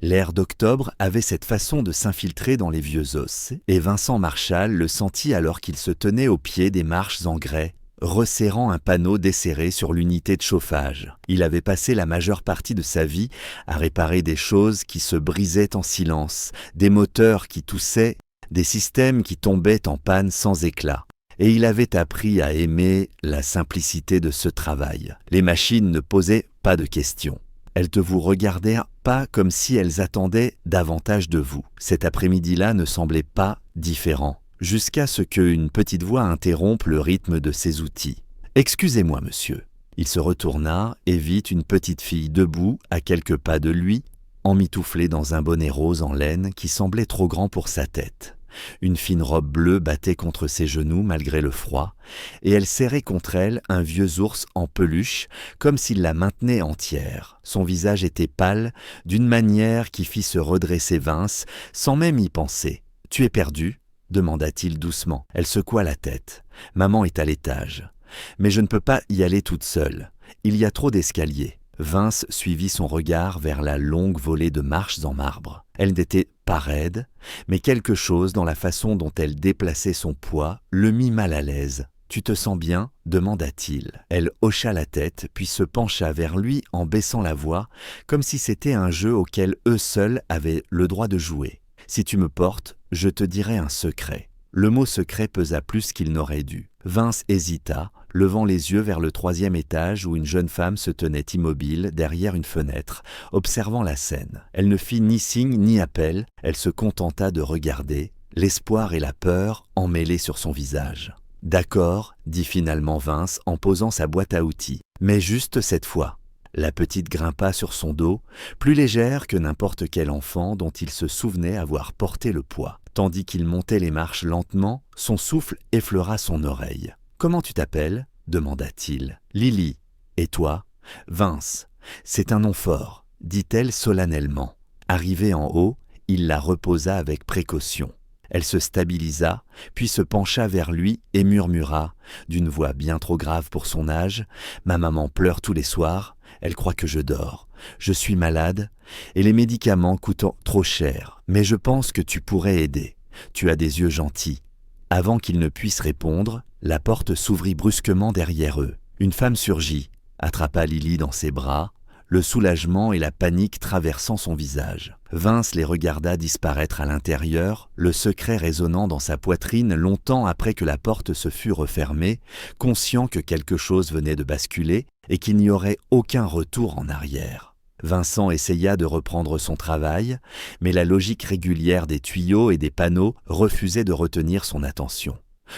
L'air d'octobre avait cette façon de s'infiltrer dans les vieux os, et Vincent Marchal le sentit alors qu'il se tenait au pied des marches en grès, resserrant un panneau desserré sur l'unité de chauffage. Il avait passé la majeure partie de sa vie à réparer des choses qui se brisaient en silence, des moteurs qui toussaient, des systèmes qui tombaient en panne sans éclat. Et il avait appris à aimer la simplicité de ce travail. Les machines ne posaient pas de questions. Elles ne vous regardaient pas comme si elles attendaient davantage de vous. Cet après-midi-là ne semblait pas différent, jusqu'à ce qu'une petite voix interrompe le rythme de ses outils. « Excusez-moi, monsieur. » Il se retourna et vit une petite fille debout à quelques pas de lui, emmitouflée dans un bonnet rose en laine qui semblait trop grand pour sa tête. Une fine robe bleue battait contre ses genoux malgré le froid, et elle serrait contre elle un vieux ours en peluche, comme s'il la maintenait entière. Son visage était pâle, d'une manière qui fit se redresser Vince, sans même y penser. « Tu es perdu ?» demanda-t-il doucement. Elle secoua la tête. « Maman est à l'étage. Mais je ne peux pas y aller toute seule. Il y a trop d'escaliers. » Vince suivit son regard vers la longue volée de marches en marbre. Elle n'était pas raide, mais quelque chose dans la façon dont elle déplaçait son poids le mit mal à l'aise. « Tu te sens bien ?» demanda-t-il. Elle hocha la tête, puis se pencha vers lui en baissant la voix, comme si c'était un jeu auquel eux seuls avaient le droit de jouer. « Si tu me portes, je te dirai un secret. » Le mot secret pesa plus qu'il n'aurait dû. Vince hésita, levant les yeux vers le 3e étage où une jeune femme se tenait immobile derrière une fenêtre, observant la scène. Elle ne fit ni signe ni appel, elle se contenta de regarder, l'espoir et la peur emmêlés sur son visage. « D'accord, » dit finalement Vince en posant sa boîte à outils, « mais juste cette fois. » La petite grimpa sur son dos, plus légère que n'importe quel enfant dont il se souvenait avoir porté le poids. Tandis qu'il montait les marches lentement, son souffle effleura son oreille. « Comment tu t'appelles » demanda-t-il. « Lily. Et toi ?»« Vince. C'est un nom fort, » dit-elle solennellement. Arrivé en haut, il la reposa avec précaution. Elle se stabilisa, puis se pencha vers lui et murmura, d'une voix bien trop grave pour son âge, « Ma maman pleure tous les soirs, elle croit que je dors. Je suis malade, et les médicaments coûtent trop cher, mais je pense que tu pourrais aider. Tu as des yeux gentils. » Avant qu'il ne puisse répondre, la porte s'ouvrit brusquement derrière eux. Une femme surgit, attrapa Lily dans ses bras, le soulagement et la panique traversant son visage. Vince les regarda disparaître à l'intérieur, le secret résonnant dans sa poitrine longtemps après que la porte se fût refermée, conscient que quelque chose venait de basculer et qu'il n'y aurait aucun retour en arrière. Vincent essaya de reprendre son travail, mais la logique régulière des tuyaux et des panneaux refusait de retenir son attention.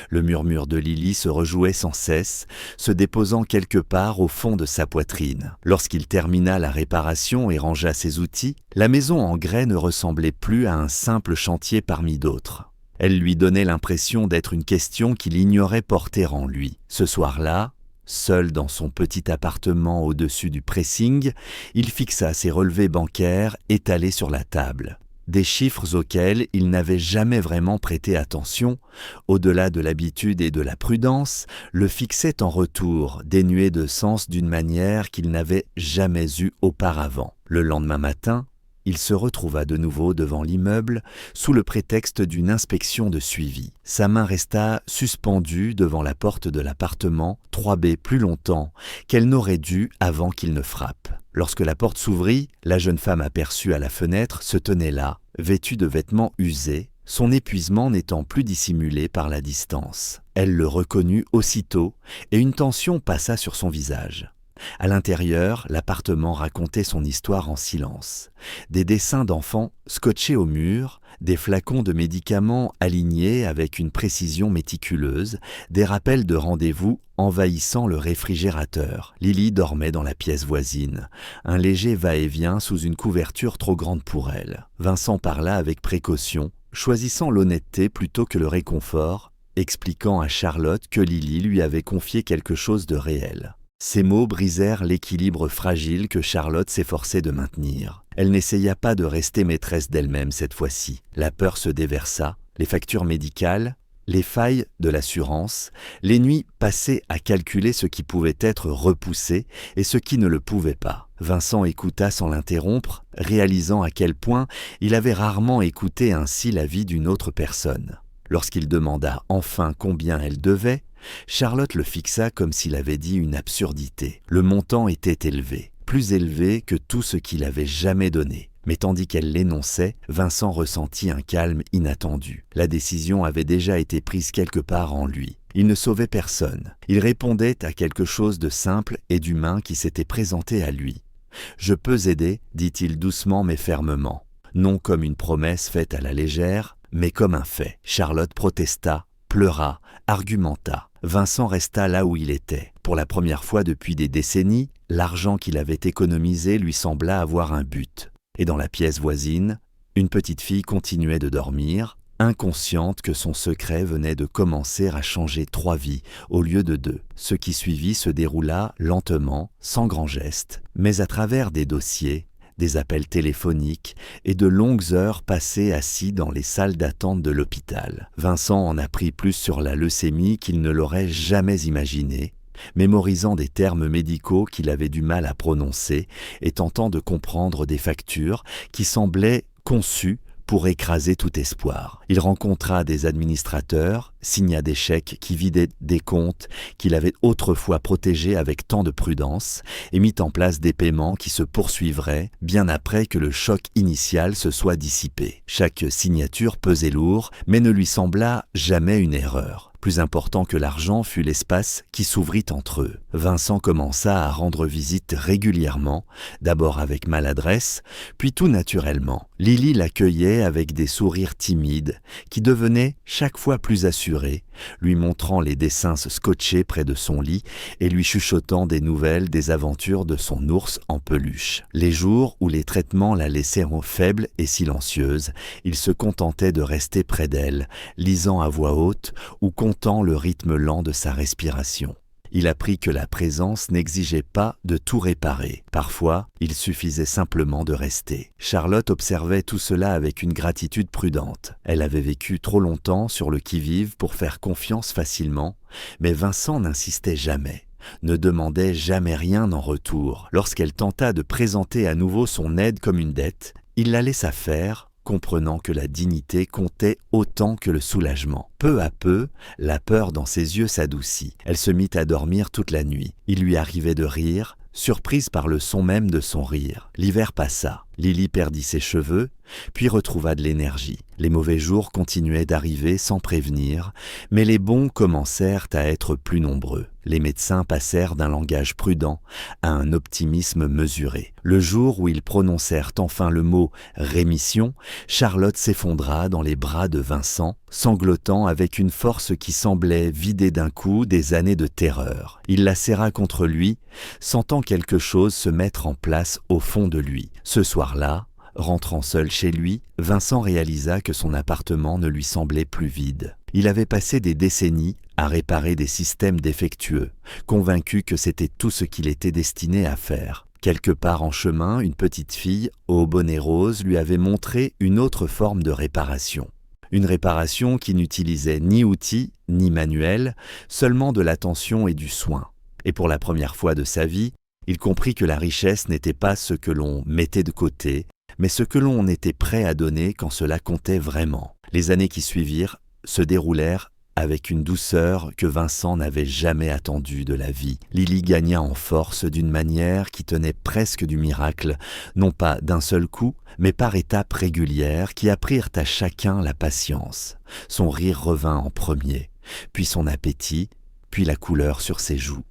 Le murmure de Lily se rejouait sans cesse, se déposant quelque part au fond de sa poitrine. Lorsqu'il termina la réparation et rangea ses outils, la maison en grès ne ressemblait plus à un simple chantier parmi d'autres. Elle lui donnait l'impression d'être une question qu'il ignorait porter en lui. Ce soir-là, seul dans son petit appartement au-dessus du pressing, il fixa ses relevés bancaires étalés sur la table. Des chiffres auxquels il n'avait jamais vraiment prêté attention, au-delà de l'habitude et de la prudence, le fixaient en retour, dénués de sens d'une manière qu'il n'avait jamais eue auparavant. Le lendemain matin, il se retrouva de nouveau devant l'immeuble sous le prétexte d'une inspection de suivi. Sa main resta suspendue devant la porte de l'appartement 3B plus longtemps qu'elle n'aurait dû avant qu'il ne frappe. Lorsque la porte s'ouvrit, la jeune femme aperçue à la fenêtre se tenait là, vêtue de vêtements usés, son épuisement n'étant plus dissimulé par la distance. Elle le reconnut aussitôt et une tension passa sur son visage. À l'intérieur, l'appartement racontait son histoire en silence. Des dessins d'enfants scotchés au mur, des flacons de médicaments alignés avec une précision méticuleuse, des rappels de rendez-vous envahissant le réfrigérateur. Lily dormait dans la pièce voisine, un léger va-et-vient sous une couverture trop grande pour elle. Vincent parla avec précaution, choisissant l'honnêteté plutôt que le réconfort, expliquant à Charlotte que Lily lui avait confié quelque chose de réel. Ces mots brisèrent l'équilibre fragile que Charlotte s'efforçait de maintenir. Elle n'essaya pas de rester maîtresse d'elle-même cette fois-ci. La peur se déversa, les factures médicales, les failles de l'assurance, les nuits passées à calculer ce qui pouvait être repoussé et ce qui ne le pouvait pas. Vincent écouta sans l'interrompre, réalisant à quel point il avait rarement écouté ainsi la vie d'une autre personne. Lorsqu'il demanda enfin combien elle devait, Charlotte le fixa comme s'il avait dit une absurdité. Le montant était élevé, plus élevé que tout ce qu'il avait jamais donné. Mais tandis qu'elle l'énonçait, Vincent ressentit un calme inattendu. La décision avait déjà été prise quelque part en lui. Il ne sauvait personne. Il répondait à quelque chose de simple et d'humain qui s'était présenté à lui. « Je peux aider », dit-il doucement mais fermement. Non comme une promesse faite à la légère, mais comme un fait. Charlotte protesta, pleura, argumenta. Vincent resta là où il était. Pour la première fois depuis des décennies, l'argent qu'il avait économisé lui sembla avoir un but. Et dans la pièce voisine, une petite fille continuait de dormir, inconsciente que son secret venait de commencer à changer 3 vies au lieu de 2. Ce qui suivit se déroula lentement, sans grand geste, mais à travers des dossiers, des appels téléphoniques et de longues heures passées assis dans les salles d'attente de l'hôpital. Vincent en apprit plus sur la leucémie qu'il ne l'aurait jamais imaginé, mémorisant des termes médicaux qu'il avait du mal à prononcer et tentant de comprendre des factures qui semblaient conçues pour écraser tout espoir. Il rencontra des administrateurs, signa des chèques qui vidaient des comptes qu'il avait autrefois protégés avec tant de prudence et mit en place des paiements qui se poursuivraient bien après que le choc initial se soit dissipé. Chaque signature pesait lourd, mais ne lui sembla jamais une erreur. Plus important que l'argent fut l'espace qui s'ouvrit entre eux. Vincent commença à rendre visite régulièrement, d'abord avec maladresse, puis tout naturellement. Lily l'accueillait avec des sourires timides, qui devenaient chaque fois plus assurés, lui montrant les dessins scotchés près de son lit et lui chuchotant des nouvelles des aventures de son ours en peluche. Les jours où les traitements la laissèrent faible et silencieuse, il se contentait de rester près d'elle, lisant à voix haute ou comptant le rythme lent de sa respiration. Il apprit que la présence n'exigeait pas de tout réparer. Parfois, il suffisait simplement de rester. Charlotte observait tout cela avec une gratitude prudente. Elle avait vécu trop longtemps sur le qui-vive pour faire confiance facilement, mais Vincent n'insistait jamais, ne demandait jamais rien en retour. Lorsqu'elle tenta de présenter à nouveau son aide comme une dette, il la laissa faire, comprenant que la dignité comptait autant que le soulagement. Peu à peu, la peur dans ses yeux s'adoucit. Elle se mit à dormir toute la nuit. Il lui arrivait de rire, surprise par le son même de son rire. L'hiver passa. Lily perdit ses cheveux, puis retrouva de l'énergie. Les mauvais jours continuaient d'arriver sans prévenir, mais les bons commencèrent à être plus nombreux. Les médecins passèrent d'un langage prudent à un optimisme mesuré. Le jour où ils prononcèrent enfin le mot « rémission », Charlotte s'effondra dans les bras de Vincent, sanglotant avec une force qui semblait vider d'un coup des années de terreur. Il la serra contre lui, sentant quelque chose se mettre en place au fond de lui. Ce soir-là, rentrant seul chez lui, Vincent réalisa que son appartement ne lui semblait plus vide. Il avait passé des décennies à réparer des systèmes défectueux, convaincu que c'était tout ce qu'il était destiné à faire. Quelque part en chemin, une petite fille, au bonnet rose, lui avait montré une autre forme de réparation. Une réparation qui n'utilisait ni outils, ni manuels, seulement de l'attention et du soin. Et pour la première fois de sa vie, il comprit que la richesse n'était pas ce que l'on mettait de côté, mais ce que l'on était prêt à donner quand cela comptait vraiment. Les années qui suivirent se déroulèrent avec une douceur que Vincent n'avait jamais attendue de la vie. Lily gagna en force d'une manière qui tenait presque du miracle, non pas d'un seul coup, mais par étapes régulières qui apprirent à chacun la patience. Son rire revint en premier, puis son appétit, puis la couleur sur ses joues.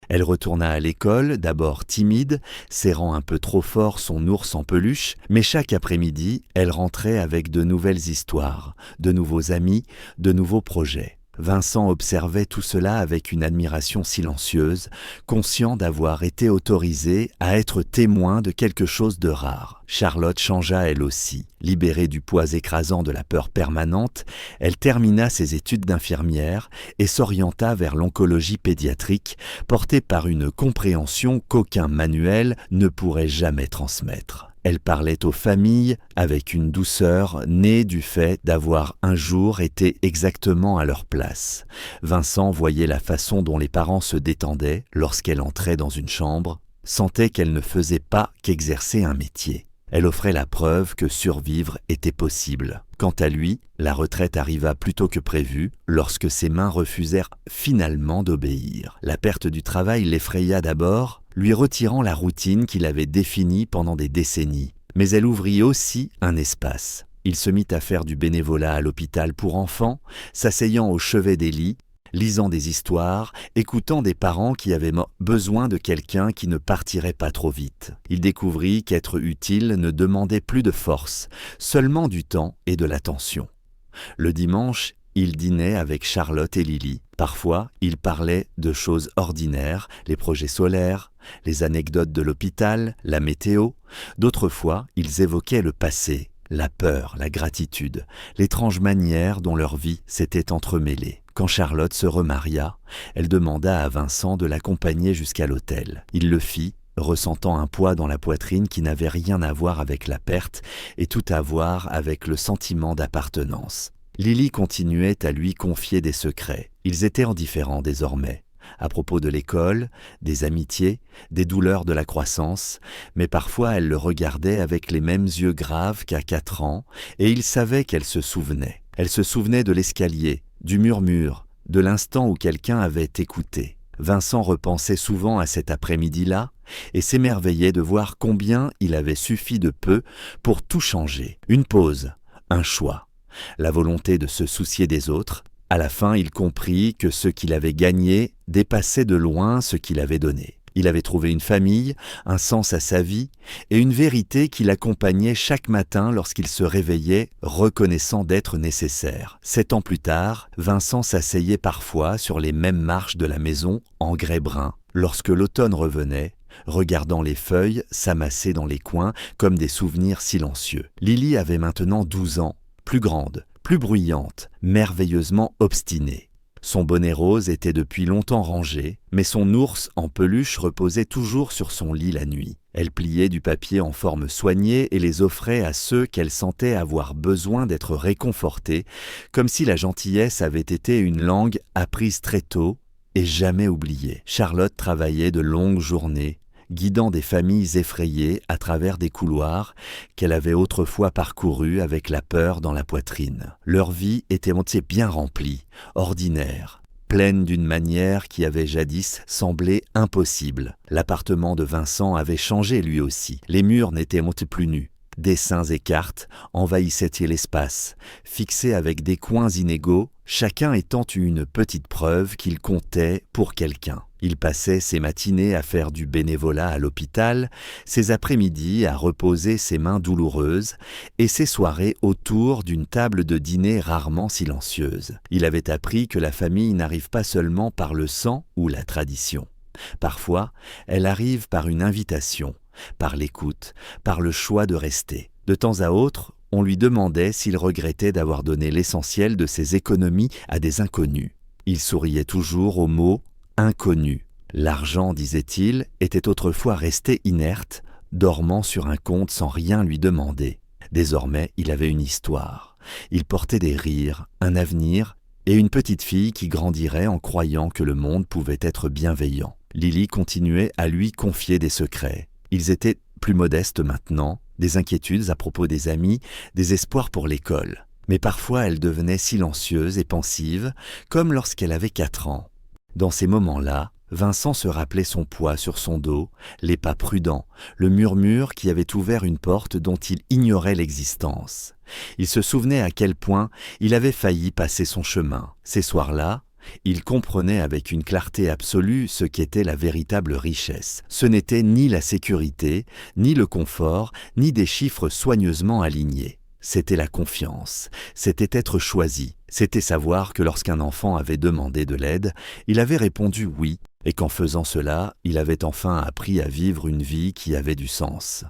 Elle retourna à l'école, d'abord timide, serrant un peu trop fort son ours en peluche, mais chaque après-midi, elle rentrait avec de nouvelles histoires, de nouveaux amis, de nouveaux projets. Vincent observait tout cela avec une admiration silencieuse, conscient d'avoir été autorisé à être témoin de quelque chose de rare. Charlotte changea elle aussi. Libérée du poids écrasant de la peur permanente, elle termina ses études d'infirmière et s'orienta vers l'oncologie pédiatrique, portée par une compréhension qu'aucun manuel ne pourrait jamais transmettre. Elle parlait aux familles avec une douceur née du fait d'avoir un jour été exactement à leur place. Vincent voyait la façon dont les parents se détendaient lorsqu'elle entrait dans une chambre, sentait qu'elle ne faisait pas qu'exercer un métier. Elle offrait la preuve que survivre était possible. Quant à lui, la retraite arriva plus tôt que prévu lorsque ses mains refusèrent finalement d'obéir. La perte du travail l'effraya d'abord, lui retirant la routine qu'il avait définie pendant des décennies. Mais elle ouvrit aussi un espace. Il se mit à faire du bénévolat à l'hôpital pour enfants, s'asseyant au chevet des lits, lisant des histoires, écoutant des parents qui avaient besoin de quelqu'un qui ne partirait pas trop vite. Il découvrit qu'être utile ne demandait plus de force, seulement du temps et de l'attention. Le dimanche, il dînait avec Charlotte et Lily. Parfois, il parlait de choses ordinaires, les projets solaires, les anecdotes de l'hôpital, la météo. D'autres fois, ils évoquaient le passé, la peur, la gratitude, l'étrange manière dont leur vie s'était entremêlée. Quand Charlotte se remaria, elle demanda à Vincent de l'accompagner jusqu'à l'hôtel. Il le fit, ressentant un poids dans la poitrine qui n'avait rien à voir avec la perte et tout à voir avec le sentiment d'appartenance. Lily continuait à lui confier des secrets. Ils étaient indifférents désormais, à propos de l'école, des amitiés, des douleurs de la croissance, mais parfois elle le regardait avec les mêmes yeux graves qu'à 4 ans, et il savait qu'elle se souvenait. Elle se souvenait de l'escalier, du murmure, de l'instant où quelqu'un avait écouté. Vincent repensait souvent à cet après-midi-là et s'émerveillait de voir combien il avait suffi de peu pour tout changer. Une pause, un choix, la volonté de se soucier des autres. À la fin, il comprit que ce qu'il avait gagné dépassait de loin ce qu'il avait donné. Il avait trouvé une famille, un sens à sa vie et une vérité qui l'accompagnait chaque matin lorsqu'il se réveillait, reconnaissant d'être nécessaire. 7 ans plus tard, Vincent s'asseyait parfois sur les mêmes marches de la maison, en grès brun, lorsque l'automne revenait, regardant les feuilles s'amasser dans les coins comme des souvenirs silencieux. Lily avait maintenant 12 ans, plus grande, plus bruyante, merveilleusement obstinée. Son bonnet rose était depuis longtemps rangé, mais son ours en peluche reposait toujours sur son lit la nuit. Elle pliait du papier en forme soignée et les offrait à ceux qu'elle sentait avoir besoin d'être réconfortés, comme si la gentillesse avait été une langue apprise très tôt et jamais oubliée. Charlotte travaillait de longues journées, guidant des familles effrayées à travers des couloirs qu'elle avait autrefois parcourus avec la peur dans la poitrine. Leur vie était bien remplie, ordinaire, pleine d'une manière qui avait jadis semblé impossible. L'appartement de Vincent avait changé lui aussi. Les murs n'étaient plus nus. Dessins et cartes envahissaient l'espace, fixés avec des coins inégaux, chacun étant une petite preuve qu'il comptait pour quelqu'un. Il passait ses matinées à faire du bénévolat à l'hôpital, ses après-midi à reposer ses mains douloureuses et ses soirées autour d'une table de dîner rarement silencieuse. Il avait appris que la famille n'arrive pas seulement par le sang ou la tradition. Parfois, elle arrive par une invitation, par l'écoute, par le choix de rester. De temps à autre, on lui demandait s'il regrettait d'avoir donné l'essentiel de ses économies à des inconnus. Il souriait toujours au mot « inconnu ». L'argent, disait-il, était autrefois resté inerte, dormant sur un compte sans rien lui demander. Désormais, il avait une histoire. Il portait des rires, un avenir et une petite fille qui grandirait en croyant que le monde pouvait être bienveillant. Lily continuait à lui confier des secrets. Ils étaient plus modestes maintenant, des inquiétudes à propos des amis, des espoirs pour l'école. Mais parfois elle devenait silencieuse et pensive, comme lorsqu'elle avait 4 ans. Dans ces moments-là, Vincent se rappelait son poids sur son dos, les pas prudents, le murmure qui avait ouvert une porte dont il ignorait l'existence. Il se souvenait à quel point il avait failli passer son chemin. Ces soirs-là, il comprenait avec une clarté absolue ce qu'était la véritable richesse. Ce n'était ni la sécurité, ni le confort, ni des chiffres soigneusement alignés. C'était la confiance, c'était être choisi, c'était savoir que lorsqu'un enfant avait demandé de l'aide, il avait répondu oui, et qu'en faisant cela, il avait enfin appris à vivre une vie qui avait du sens.